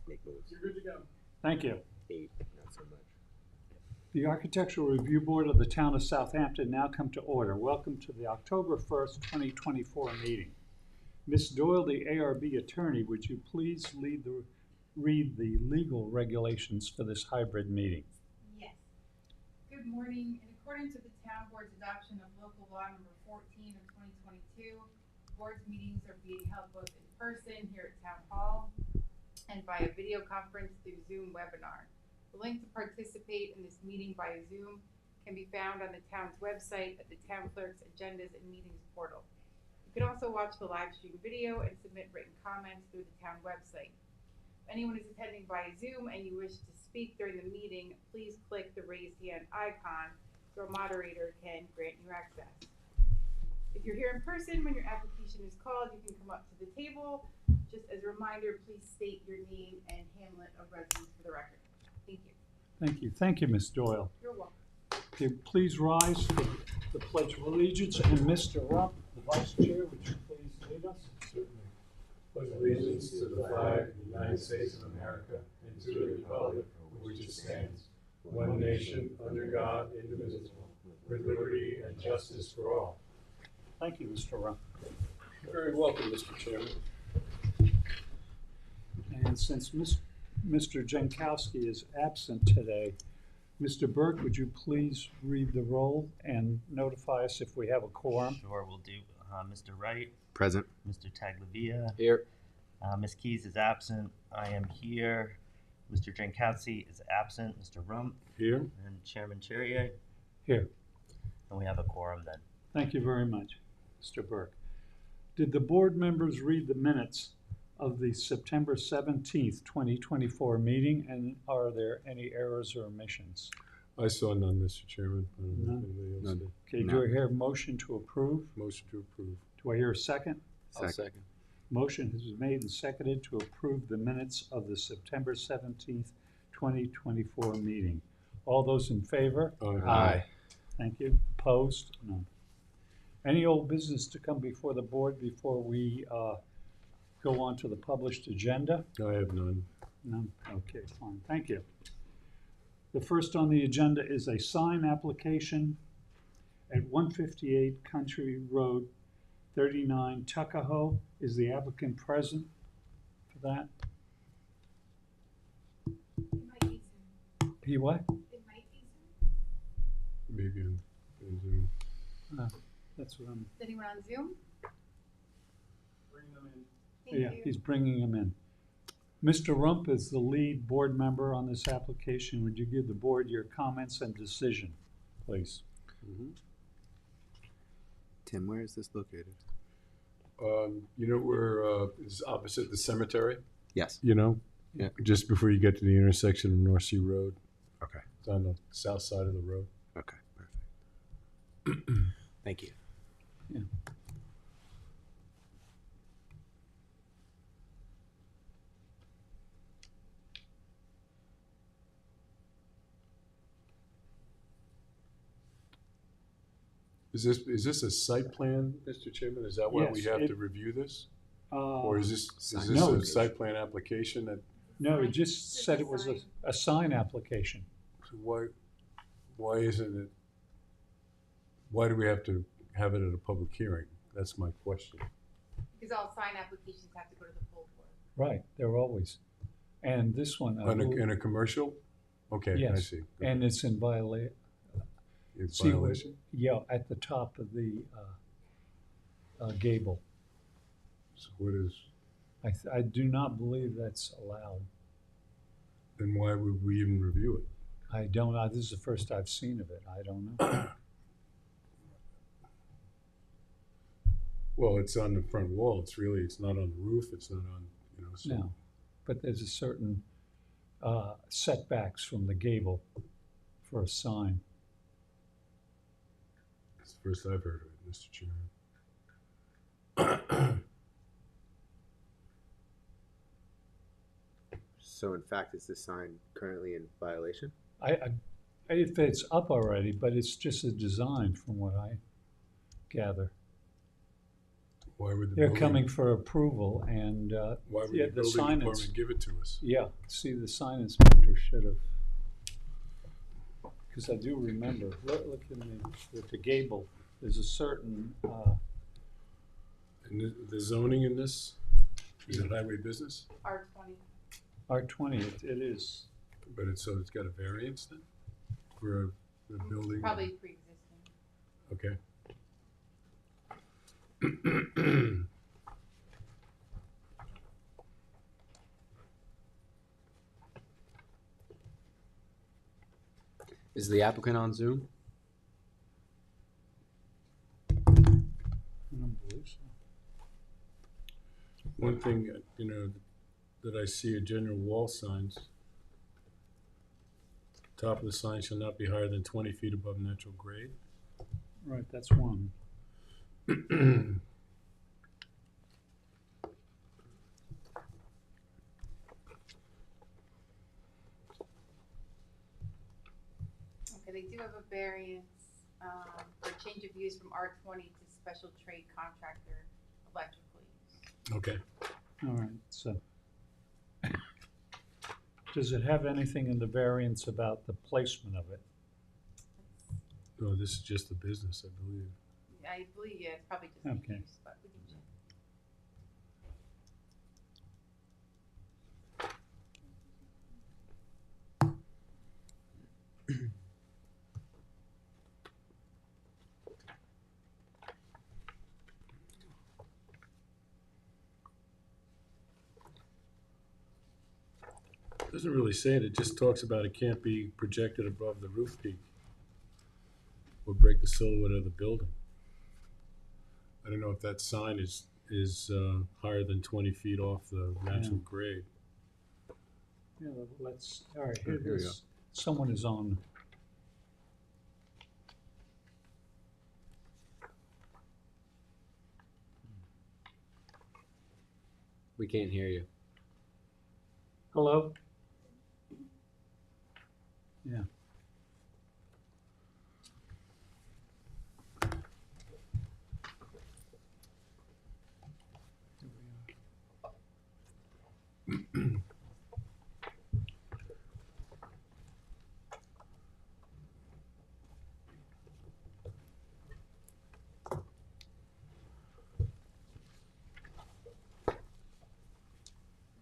make moves. You're good to go. Thank you. 8, not so much. The Architectural Review Board of the Town of Southampton now come to order. Welcome to the October 1st, 2024 meeting. Ms. Doyle, the ARB attorney, would you please read the legal regulations for this hybrid meeting? Yes. Good morning. In accordance with the Town Board's adoption of Local Law Number 14 of 2022, board's meetings are being held both in person here at Town Hall and via video conference through Zoom webinar. The link to participate in this meeting via Zoom can be found on the town's website at the Town Clerk's Agendas and Meetings portal. You can also watch the live stream video and submit written comments through the town website. If anyone is attending via Zoom and you wish to speak during the meeting, please click the raised hand icon so a moderator can grant you access. If you're here in person, when your application is called, you can come up to the table. Just as a reminder, please state your name and hamlet of residence for the record. Thank you. Thank you. Thank you, Ms. Doyle. You're welcome. Okay, please rise for the Pledge of Allegiance, and Mr. Rupp, the Vice Chair, would you please lead us? Certainly. Pledge allegiance to the flag of the United States of America and to the republic for which it stands, one nation, under God, indivisible, with liberty and justice for all. Thank you, Mr. Rupp. You're very welcome, Mr. Chairman. And since Mr. Jankowski is absent today, Mr. Burke, would you please read the roll and notify us if we have a quorum? Sure, we'll do. Mr. Wright. Present. Mr. Taglavia. Here. Ms. Keys is absent. I am here. Mr. Jankowski is absent. Mr. Rump. Here. And Chairman Cherrier. Here. And we have a quorum then. Thank you very much, Mr. Burke. Did the board members read the minutes of the September 17th, 2024 meeting, and are there any errors or omissions? I saw none, Mr. Chairman. I don't know None? if anybody else None. did. Okay, do I hear a motion to approve? Motion to approve. Do I hear a second? I'll second. Motion has been made and seconded to approve the minutes of the September 17th, 2024 meeting. All those in favor? Aye. Thank you. Opposed? None. Any old business to come before the board before we go on to the published agenda? I have none. None? Okay, fine. Thank you. The first on the agenda is a sign application at 158 Country Road, 39 Tuckahoe. Is the applicant present for that? It might be Zoom. He what? It might be Zoom. Maybe in Zoom. That's what I'm, Is anyone on Zoom? Bring them in. Thank yeah, you. he's bringing him in. Mr. Rump is the lead board member on this application. Would you give the board your comments and decision, please? Tim, where is this located? You know where it's opposite the cemetery? Yes. You know? Yeah. Just before you get to the intersection of North Sea Road. Okay. It's on the south side of the road. Okay, perfect. Thank you. Yeah. Is this a site plan, Mr. Chairman? Is that why we Yes, have to review this? Uh, Or is this No. a site plan application that, No, it Sign. just It's said a it was sign. a sign application. so why isn't it, why do we have to have it at a public hearing? That's my question. Because all sign applications have to go to the full board. Right, they're always. And this one, In a commercial? Okay, I Yes, see. and it's in It's see, violation? yeah, at the top of the gable. So what is, I do not believe that's allowed. then why would we even review it? I don't know. This is the first I've seen of it. I don't know. Well, it's on the front wall. It's not on the roof. It's not on, so. No, but there's a certain setbacks from the gable for a sign. It's the first I've heard of it, Mr. Chairman. So in fact, is this sign currently in violation? If it's up already, but it's just a design from what I gather. Why would the They're building, coming for approval, and, why would yeah, the the building sign department is, give it to us? yeah, see, the sign inspector should have, because I do remember, look in with the gable, there's a certain, And the zoning in this, is it highway business? R20. R20, it is, But it's, so it's got a variance then? For a building? Probably pre-existing. Okay. Is the applicant on Zoom? I don't believe so. One thing, that I see are general wall signs. Top of the sign shall not be higher than 20 feet above natural grade. Right, that's one. Okay, they do have a variance, for change of use from R20 to special trade contractor electrical use. Okay. All right, so. Does it have anything in the variance about the placement of it? No, this is just the business, I believe. I believe, yeah, it's probably just Okay. use, but we can check. Doesn't really say it, it just talks about it can't be projected above the roof peak or break the silhouette of the building. I don't know if that sign is higher than 20 feet off the natural grade. Yeah, let's, all right, Here we here's, go. someone is on. We can't hear you. Hello? Yeah.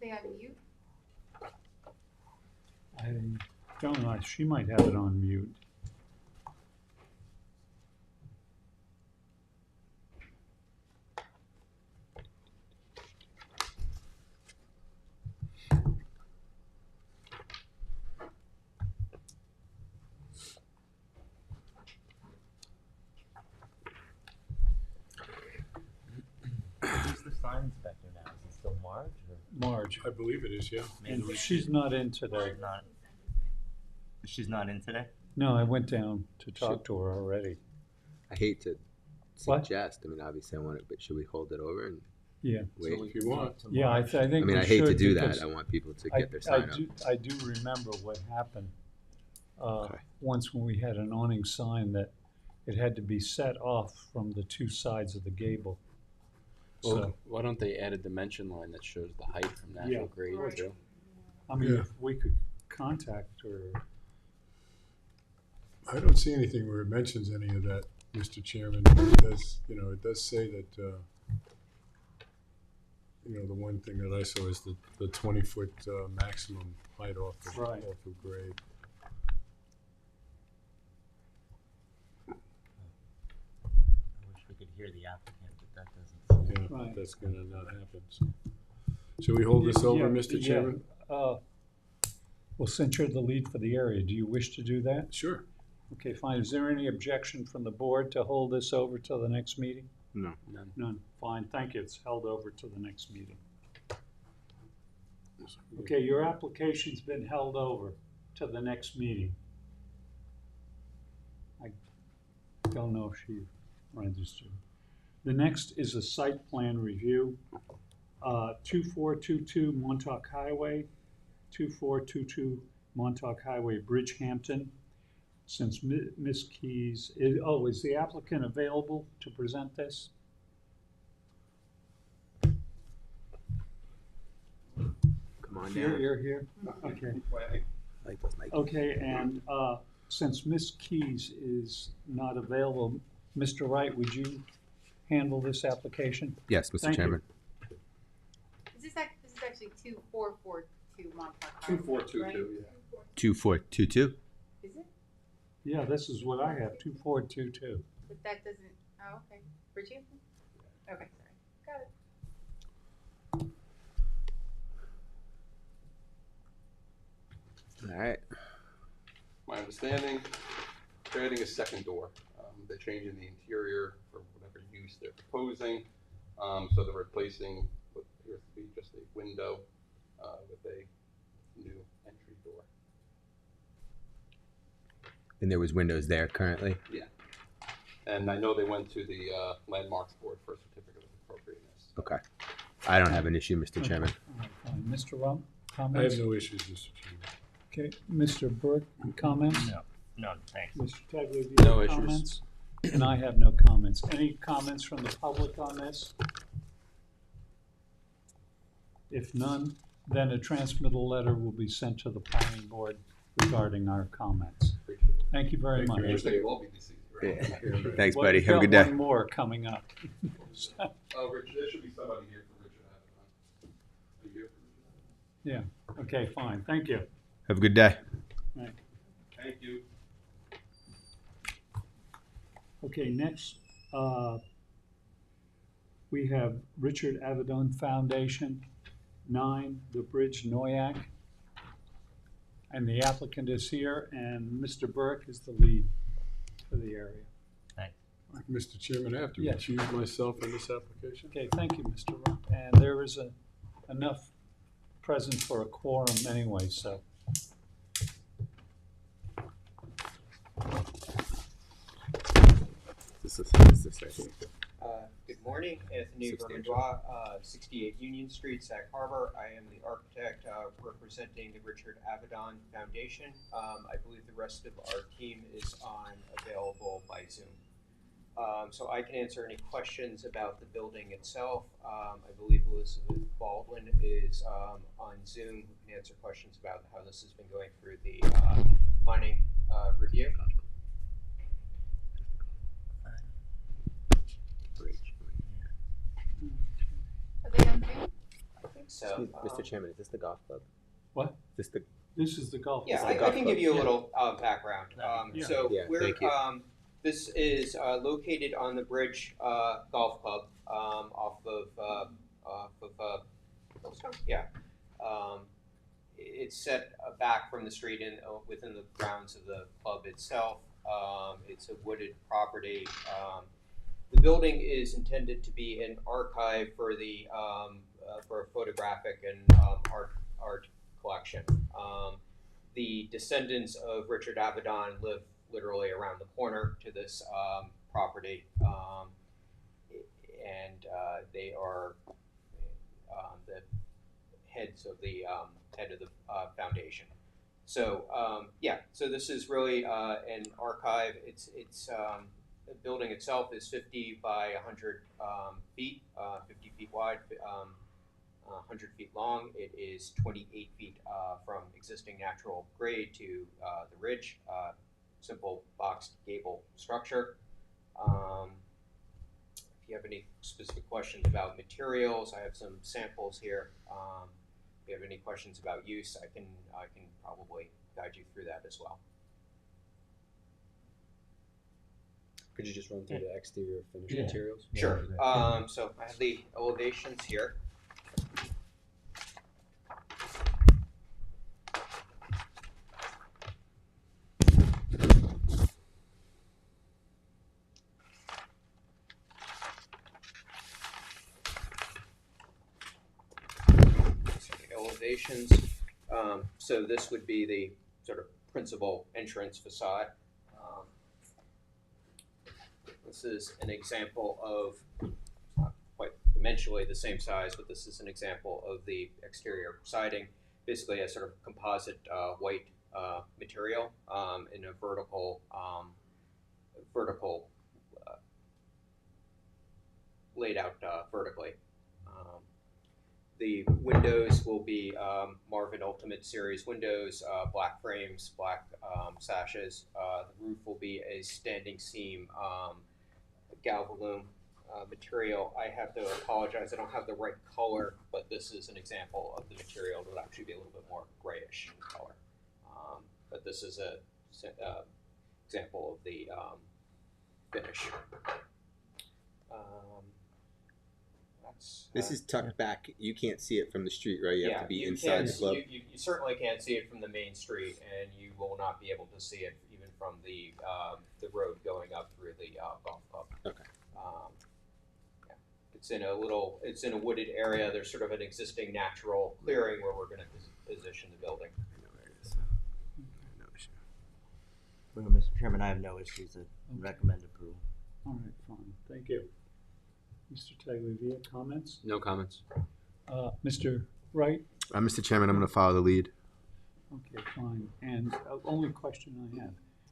They on mute? I don't know, she might have it on mute. Who's the sign inspector now? Is it still Marge or Marge, I believe it is, yeah. maybe and we she's should- not in today. not? She's not in today? No, I went down to talk to her already. I hate to What? suggest. I mean, obviously I want it, but should we hold it over and Yeah, wait? If you want. yeah, I think I mean, we I hate to should do because that. I want people to I get their sign up. I do remember what happened. Okay. Once when we had an awning sign that it had to be set off from the two sides of the gable. Well, So, why don't they add a dimension line that shows the height from natural Yeah. grade Right. too? I mean, Yeah. if we could contact her, I don't see anything where it mentions any of that, Mr. Chairman. It does, it does say that, the one thing that I saw is the 20-foot maximum height off of Right. grade. I wish we could hear the applicant, but that doesn't seem. Yeah, Right. that's gonna not happen, so. Shall we hold this over, Yeah, Mr. yeah. Chairman? Well, since you're the lead for the area, do you wish to do that? Sure. Okay, fine. Is there any objection from the board to hold this over till the next meeting? No. None. None. Fine, thank you. It's held over to the next meeting. Okay, your application's been held over to the next meeting. I don't know if she registered. The next is a site plan review. 2422 Montauk Highway, 2422 Montauk Highway, Bridgehampton. Since Ms. Keys, is the applicant available to present this? Come on You're, down. you're here? Okay. I like those Nikes. Okay, and since Ms. Keys is not available, Mr. Wright, would you handle this application? Yes, Mr. Thank you. Chairman. This is actually 2442 Montauk. 2422, yeah. 2422. Is it? Yeah, this is what I have, 2422. But that doesn't, oh, okay. Bridget? Okay, sorry. Got it. All right. My understanding, they're adding a second door. They're changing the interior for whatever use they're proposing. So they're replacing what appears to be just a window with a new entry door. And there was windows there currently. And I know they went to the Landmarks Board for a certificate of appropriateness. Okay. I don't have an issue, Mr. Chairman. All right, fine. Mr. Rump, I have comments? no issues, Mr. Chairman. Okay, Mr. Burke, comments? No, none, thanks. Mr. Tegley, do you No have issues. comments? And I have no comments. Any comments from the public on this? If none, then a transmittal letter will be sent to the planning board regarding our comments. Appreciate it. Thank you very Thank much. you. I wish they could all be deceased, right? Yeah. Thanks, Well, buddy. we've Have a good got day. one more coming up. Richard, there should be somebody here for Richard Avedon. Are you here for Richard Yeah, okay, fine, thank you. Have a good day. Right. Avedon? Thank you. Okay, next, we have Richard Avedon Foundation, 9 The Bridge, Noyak. And the applicant is here, and Mr. Burke is the lead for the area. Mr. Chairman, I have to Yes. recuse myself on this application. Okay, thank you, Mr. Rump. And there is enough present for a quorum anyway, so. This is right here. Good morning, Anthony Substantial. Vermandois, 68 Union Street, Sag Harbor. I am the architect representing the Richard Avedon Foundation. I believe the rest of our team is available by Zoom. So I can answer any questions about the building itself. I believe Elizabeth Baldwin is on Zoom, who can answer questions about how this has been going through the planning review. Bridge. Are they on Zoom? I think so. Excuse- Mr. Chairman, is this the golf club? What? Is this the? This is the golf. Yeah, It's I the golf can give club. you a Yeah. little background. Yeah. So Yeah, we're thank you. this is located on the Bridge Golf Club off of Hillstone. Yeah. It's set back from the street and within the grounds of the club itself. It's a wooded property. The building is intended to be an archive for the for a photographic and art collection. The descendants of Richard Avedon live literally around the corner to this property, and they are the heads of the head of the foundation. So yeah, so this is really an archive. It's the building itself is 50 by 100 feet, 50 feet wide, 100 feet long. It is 28 feet from existing natural grade to the ridge. Simple boxed gable structure. If you have any specific questions about materials, I have some samples here. If you have any questions about use, I can probably guide you through that as well. Could you just run through the exterior finished Yeah. materials? Sure. So I have the elevations here. So the elevations. So this would be the sort of principal entrance facade. This is an example of, not quite dimensionally the same size, but this is an example of the exterior siding, basically a sort of composite white material in a vertical laid out vertically. The windows will be Marvin Ultimate Series windows, black frames, black sashes. The roof will be a standing seam galvalume material. I have to apologize, I don't have the right color, but this is an example of the material. It would actually be a little bit more grayish in color. But this is a example of the finish. This is tucked back. You can't see it from the street, right? You have to be inside can, the club. you certainly can't see it from the main street, and you will not be able to see it even from the road going up through the golf club. Okay. Yeah. It's in a wooded area. There's sort of an existing natural clearing where we're going to position the building. I know where it is. No issue. Well, Mr. Chairman, I have no issues. I recommend approval. All right, fine, thank you. Mr. Tagliavia, comments? No comments. Mr. Wright? Mr. Chairman, I'm going to follow the lead. Okay, fine. And only question I have,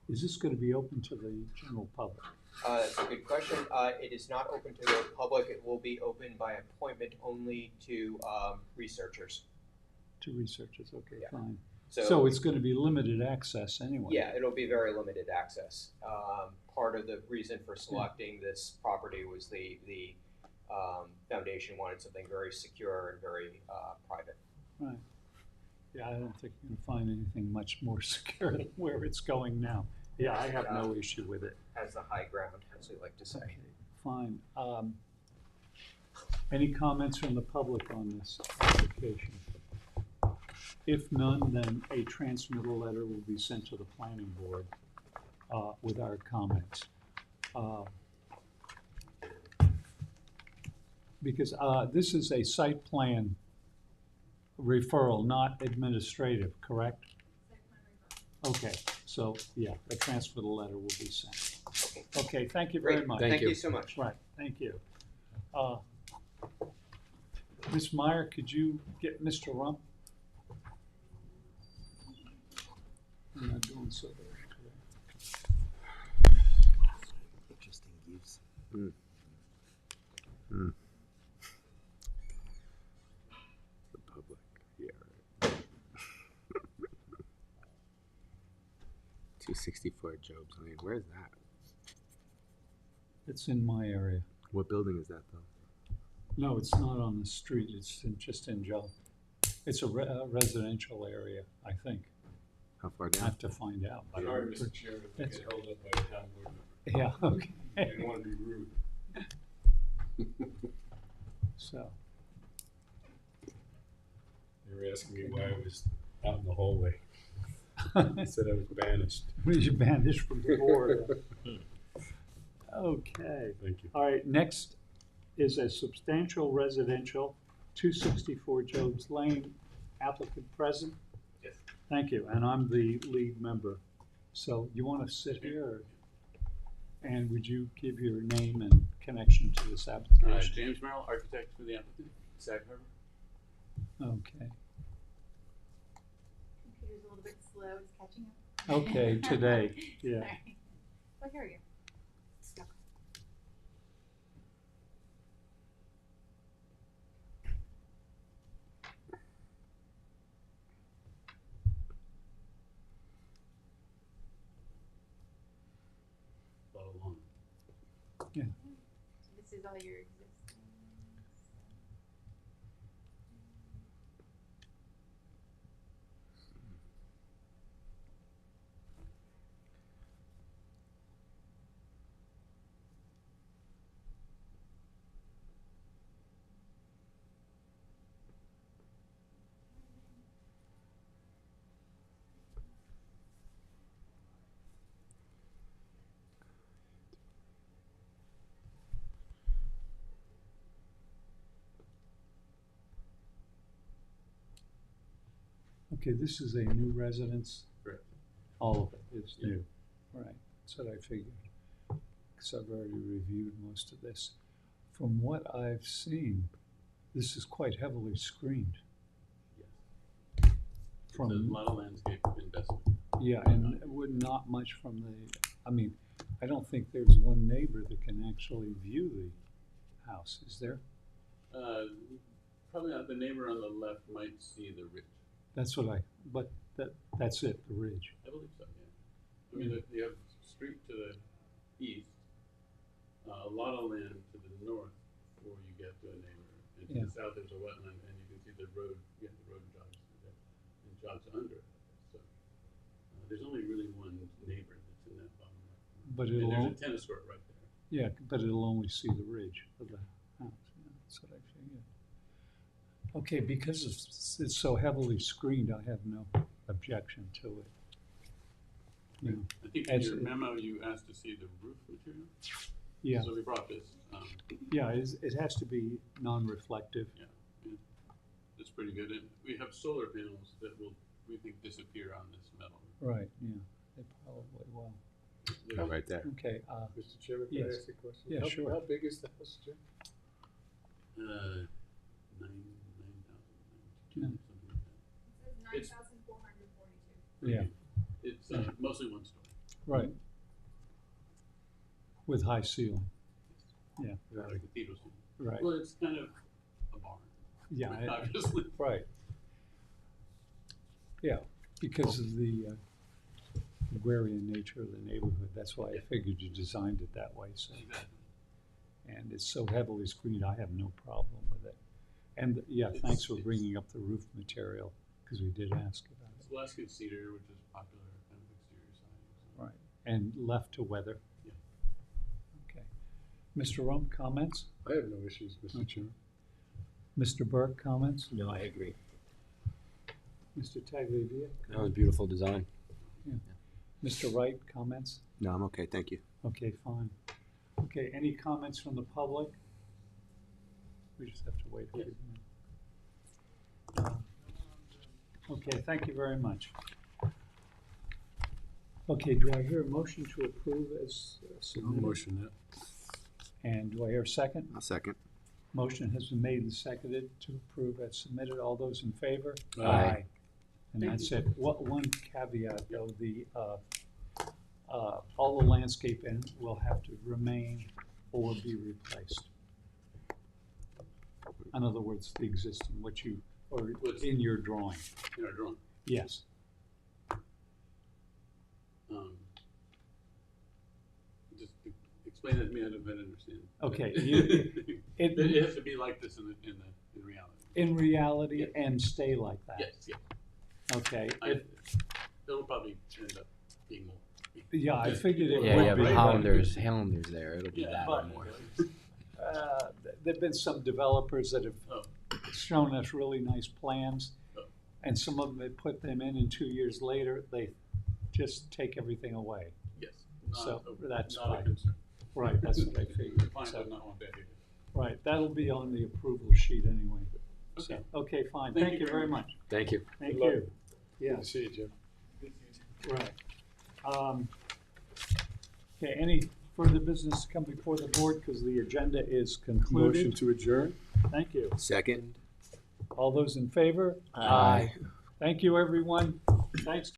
is this going to be open to the general public? That's a good question. It is not open to the public. It will be open by appointment only to researchers. To researchers, okay, Yeah. fine. So, So it's going to be limited access anyway? yeah, it'll be very limited access. Part of the reason for selecting this property was the foundation wanted something very secure and very private. Right. Yeah, I don't think you're going to find anything much more secure than where it's going now. Yeah, I have no issue with it. Has the high ground, as we like to say. Okay, fine. Any comments from the public on this application? If none, then a transmittal letter will be sent to the planning board with our comments. Because this is a site plan referral, not administrative, correct? Okay, so yeah, a transmittal letter will be sent. Okay, thank you very Great. much. Thank you so much. Right, thank you. Ms. Meyer, could you get Mr. Rump? I'm not doing so very today. Interesting use. The public, yeah, right. 264 Job's Lane. Where's that? It's in my area. What building is that, though? No, it's not on the street, it's just in Joe. It's a residential area, I think. How far I down? have to find out. Sorry, Mr. Chairman, if I That's- get held up by the town board member. Yeah, I okay. didn't want to be rude. So, They were asking me why I was out in the hallway. I said I was banished. was you banished from the board? Okay. Thank you. All right, next is a substantial residential, 264 Job's Lane, applicant present? Yes. Thank you, and I'm the lead member. So you want to sit here? Or- And would you give your name and connection to this application? James Merrill, architect for the applicant, Sag Harbor. Okay. Computer's a little bit slow, it's catching up. Okay, today, yeah. Sorry. Oh, here we go. Okay. Follow along. So this is all your existing. Okay, this is a new residence? Correct. All of it is Yeah. new, right, that's what I figured, because I've already reviewed most of this. From what I've seen, this is quite heavily screened. Yes. It's a From, lot of landscape investment. yeah, and not much from the, I mean, I don't think there's one neighbor that can actually view the house, is there? Probably not, the neighbor on the left might see the ridge. That's what that's it, the ridge. I believe so, yeah. I mean, you have street to the east, a lot of land to the north before you get to a neighbor. And to Yeah. the south, there's a wetland, and you can see the road, you have the road jogs through there, and jogs under it. So, there's only really one neighbor that's in that bottom left. But And it'll, there's a tennis court right there. yeah, but it'll only see the ridge of the house. Yeah, that's what I figured. Okay, because it's so heavily screened, I have no objection to it. You know, I think in As- your memo, you asked to see the roof material. yeah, So we brought this, yeah, it has to be non-reflective. it's pretty good. And we have solar panels that will, we think, disappear on this metal. Right, yeah, they probably will. Oh, right there. Okay, Mr. Chairman, can I Yes. ask a question? Yeah, sure. How big is the house, Jim? 9,000, Yeah. something like that. It says It's- 9,442. yeah, It's mostly one story. right. With high ceiling, yeah, Like a cathedral ceiling. right, Well, it's kind of a barn, yeah, obviously. right. Yeah, because of the agrarian nature of the neighborhood, that's why I figured you designed it that way, so. Exactly. And it's so heavily screened, I have no problem with it. And, yeah, thanks for bringing up the roof material, because we did ask about It's it. Alaskan cedar, which is popular kind of exterior siding. So. Right, and left to weather. Yeah. Okay. Mr. Rump, comments? I have no issues, Mr. Chairman. Mr. Burke, comments? No, I agree. Mr. Tagliavia? That was a beautiful design. Mr. Wright, comments? No, I'm okay, thank you. Okay, fine. Okay, any comments from the public? We just have to wait a few minutes. Okay, thank you very much. Okay, do I hear a motion to approve as submitted? Motion that. And do I hear a second? I'll second. Motion has been made and seconded to approve as submitted. All those in favor? Aye. And that's it. One caveat, though, all the landscape will have to remain or be replaced. In other words, the existing, or What's- in your drawing. In our drawing. Yes, Just explain that to me, I don't understand. Okay, It has to be like this in reality. in reality, Yes. and stay like that. Yes, yes. Okay, It'll probably end up being more. yeah, I figured it would be. Yeah, you have Right. Hollanders there. It'll be Yeah, that but- or more. There've been some developers that have Oh. shown us really nice plans, Oh. and some of them, they put them in, and 2 years later, they just take everything away. Yes. So, that's not a fine. concern. Right, that's what I figured. Fine, So, but not one bad either. right, that'll be on the approval sheet anyway. So, Okay. okay, fine, Thank thank you you very very much. Thank you. Thank Good luck. you. Good Yeah, to see you, Jim. right. Okay, any further business to come before the board, because the agenda is Motion concluded? to adjourn? Thank you. Second. All those in favor? Aye. Thank you, everyone. Thanks.